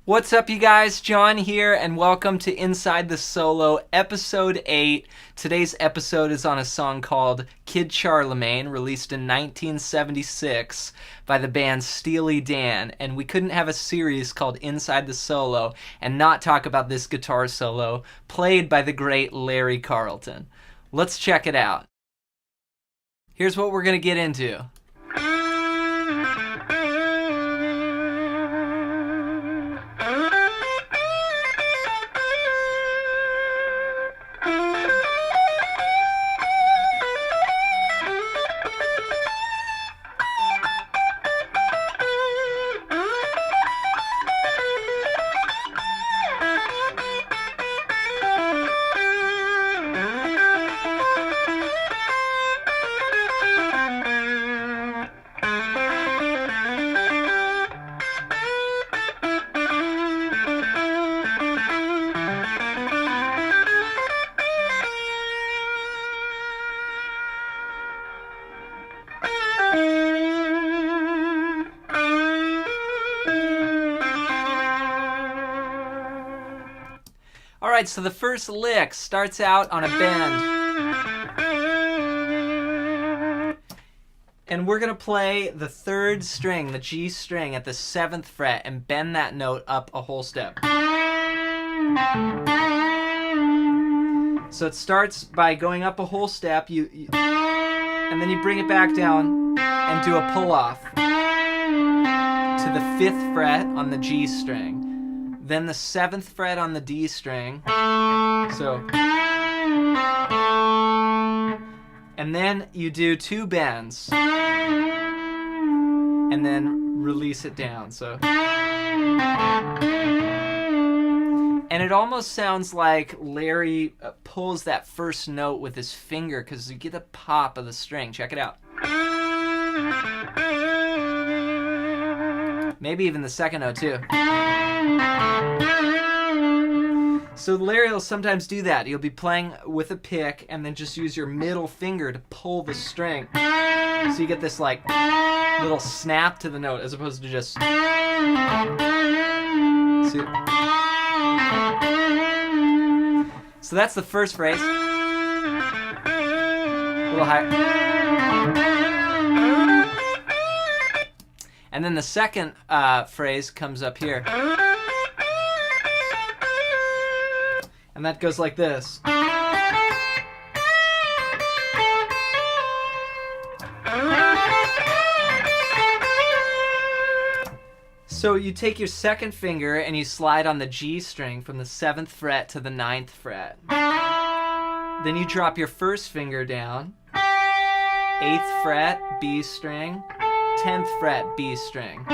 What's up, you guys? John here, and welcome to Inside the Solo, Episode 8. Today's episode is on a song called Kid Charlemagne, released in 1976 by the band Steely Dan, and we couldn't have a series called Inside the Solo and not talk about this guitar solo played by the great Larry Carlton. Let's check it out. Here's what we're going to get into. Alright, so the first lick starts out on a bend. And we're going to play the third string, the G string, at the 7th fret and bend that note up a whole step. So it starts by going up a whole step, and then you bring it back down and do a pull-off to the 5th fret on the G string. Then the 7th fret on the D string. So. And then you do 2 bends. And then release it down. So. And it almost sounds like Larry pulls that first note with his finger because you get the pop of the string. Check it out. Maybe even the second note too. So Larry will sometimes do that. He'll be playing with a pick and then just use your middle finger to pull the string. So you get this like little snap to the note as opposed to just... See? So that's the first phrase. A little higher. And then the second phrase comes up here. And that goes like this. So you take your second finger and you slide on the G string from the 7th fret to the 9th fret. Then you drop your first finger down, 8th fret, B string, 10th fret, B string.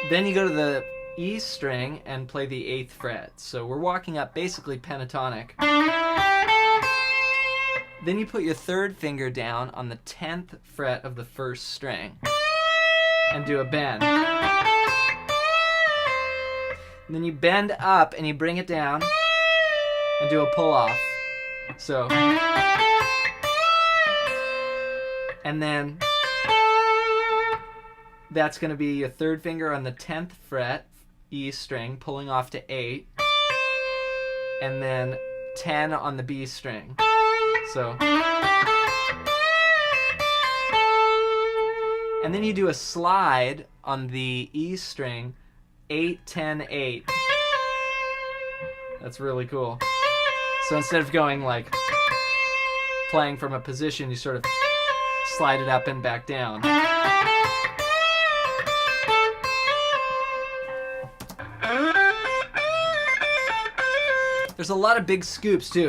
Then you go to the E string and play the 8th fret. So we're walking up basically pentatonic. Then you put your third finger down on the 10th fret of the first string and do a bend. And then you bend up and you bring it down and do a pull off. So, and then that's going to be your third finger on the 10th fret, E string, pulling off to 8, and then 10 on the B string. So, and then you do a slide on the E string, 8, 10, 8. That's really cool. So instead of going like playing from a position, you sort of slide it up and back down. There's a lot of big scoops too.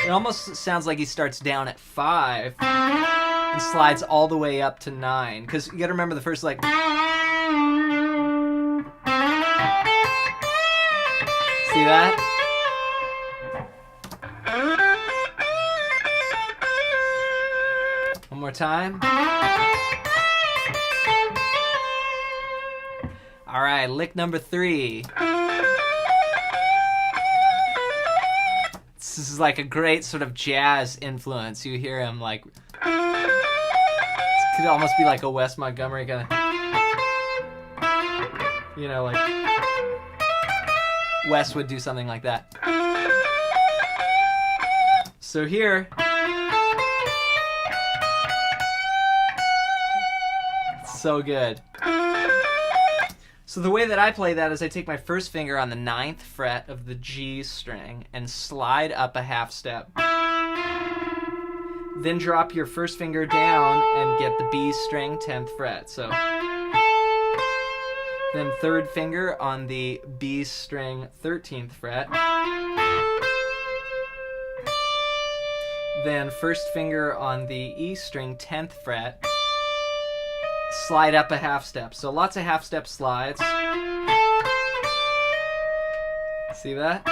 It almost sounds like he starts down at 5 and slides all the way up to 9. Because you gotta remember the first like... See that? One more time. Alright, lick number 3. This is like a great sort of jazz influence. You hear him like... This could almost be like a Wes Montgomery kind of... You know, like Wes would do something like that. So here, it's so good. So the way that I play that is I take my first finger on the 9th fret of the G string and slide up a half step. Then drop your first finger down and get the B string 10th fret. So then third finger on the B string 13th fret. Then first finger on the E string 10th fret. Slide up a half step. So lots of half step slides. See that?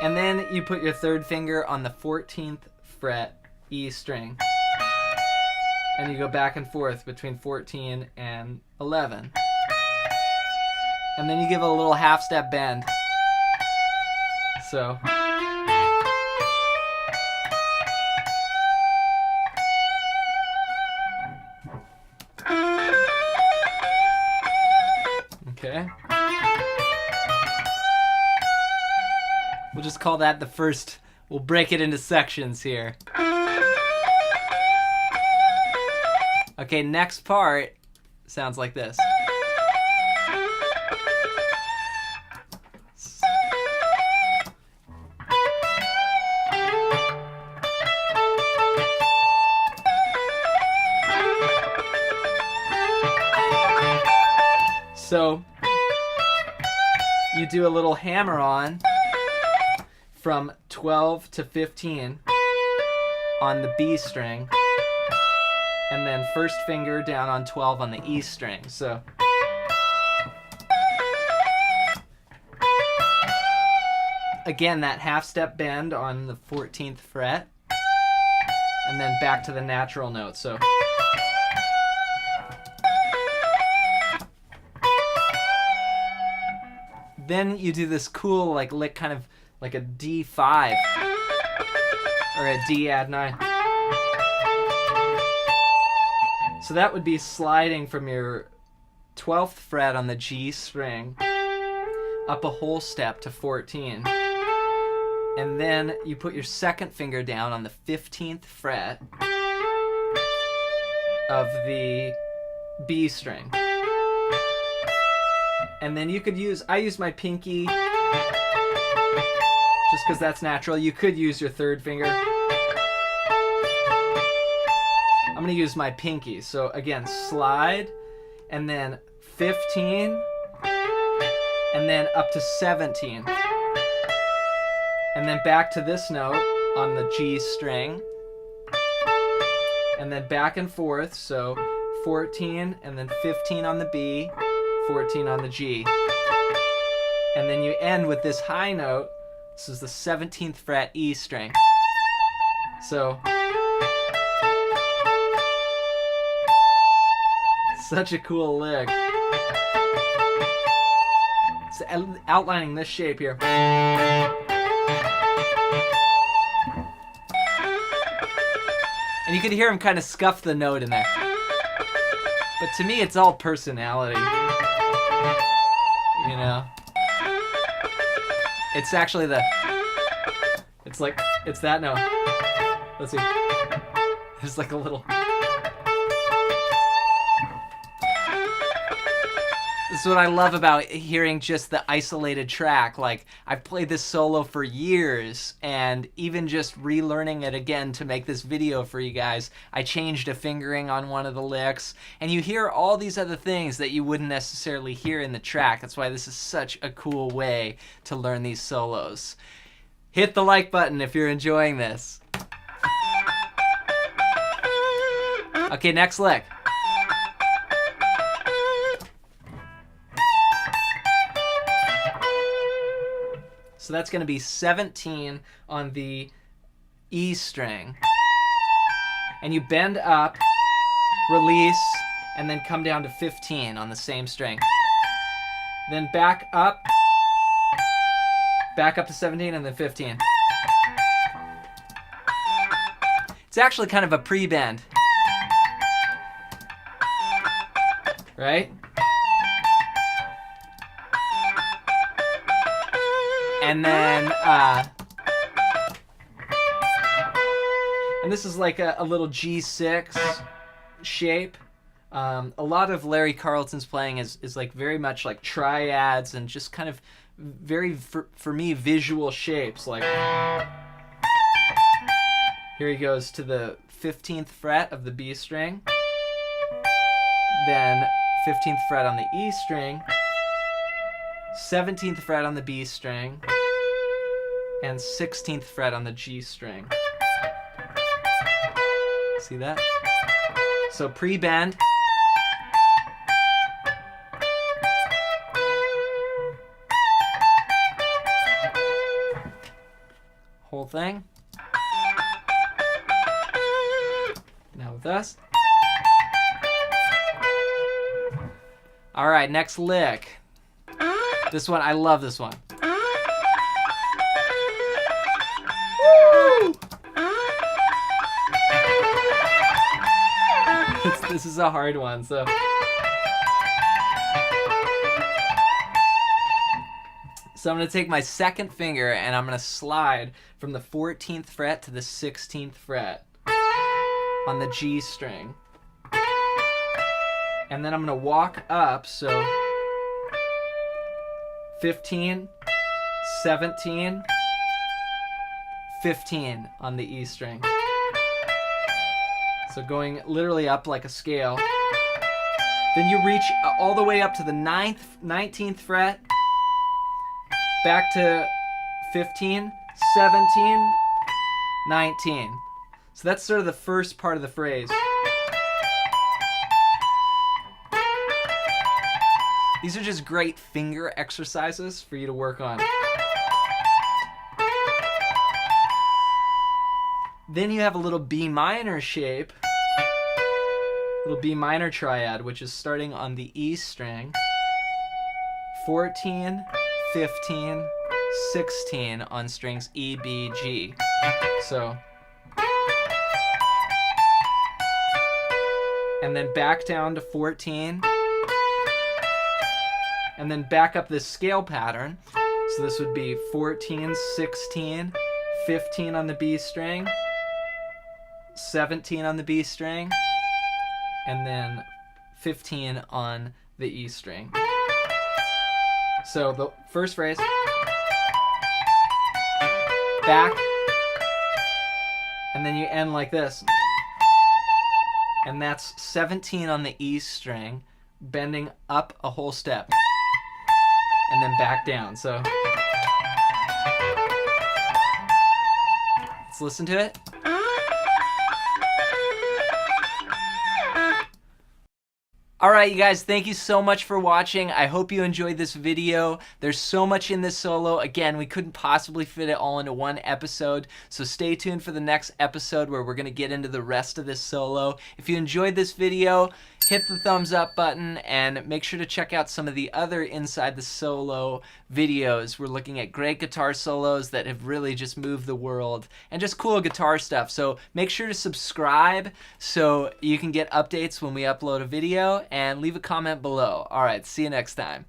And then you put your third finger on the 14th fret E string. And you go back and forth between 14 and 11. And then you give it a little half step bend. So. Okay. We'll just call that the first. We'll break it into sections here. Okay, next part sounds like this. So you do a little hammer on from 12 to 15 on the B string, and then first finger down on 12 on the E string. So again, that half step bend on the 14th fret, and then back to the natural note. So then you do this cool like lick, kind of like a D5 or a D add 9. So that would be sliding from your 12th fret on the G string up a whole step to 14. And then you put your second finger down on the 15th fret of the B string. And then you could use, I use my pinky just because that's natural. You could use your third finger. I'm going to use my pinky. So again, slide, and then 15, and then up to 17. And then back to this note on the G string. And then back and forth, so 14, and then 15 on the B, 14 on the G. And then you end with this high note. This is the 17th fret E string. So, such a cool lick. It's outlining this shape here. And you can hear him kind of scuff the note in there. But to me, it's all personality. You know? It's actually it's like, it's that note. Let's see. There's like a little. This is what I love about hearing just the isolated track. Like, I've played this solo for years, and even just relearning it again to make this video for you guys, I changed a fingering on one of the licks, and you hear all these other things that you wouldn't necessarily hear in the track. That's why this is such a cool way to learn these solos. Hit the like button if you're enjoying this. Okay, next lick. So that's going to be 17 on the E string. And you bend up, release, and then come down to 15 on the same string. Then back up to 17, and then 15. It's actually kind of a pre-bend. Right? And then, and this is like a little G6 shape. A lot of Larry Carlton's playing is like very much like triads and just kind of very, for me, visual shapes. Like, here he goes to the 15th fret of the B string, then 15th fret on the E string, 17th fret on the B string, and 16th fret on the G string. See that? So pre-bend. Whole thing. Now with us. All right, next lick. This one, I love this one. Woo! This is a hard one, so. So I'm going to take my second finger and I'm going to slide from the 14th fret to the 16th fret on the G string. And then I'm going to walk up, so 15, 17, 15 on the E string. So going literally up like a scale. Then you reach all the way up to the 19th fret, back to 15, 17, 19. So that's sort of the first part of the phrase. These are just great finger exercises for you to work on. Then you have a little B minor shape, little B minor triad, which is starting on the E string, 14, 15, 16 on strings E, B, G. So, and then back down to 14, and then back up this scale pattern. So this would be 14, 16, 15 on the B string, 17 on the B string, and then 15 on the E string. So the first phrase, back, and then you end like this. And that's 17 on the E string, bending up a whole step, and then back down. So let's listen to it. All right, you guys, thank you so much for watching. I hope you enjoyed this video. There's so much in this solo. Again, we couldn't possibly fit it all into one episode, so stay tuned for the next episode where we're going to get into the rest of this solo. If you enjoyed this video, hit the thumbs up button and make sure to check out some of the other Inside the Solo videos. We're looking at great guitar solos that have really just moved the world and just cool guitar stuff. So make sure to subscribe so you can get updates when we upload a video, and leave a comment below. All right, see you next time.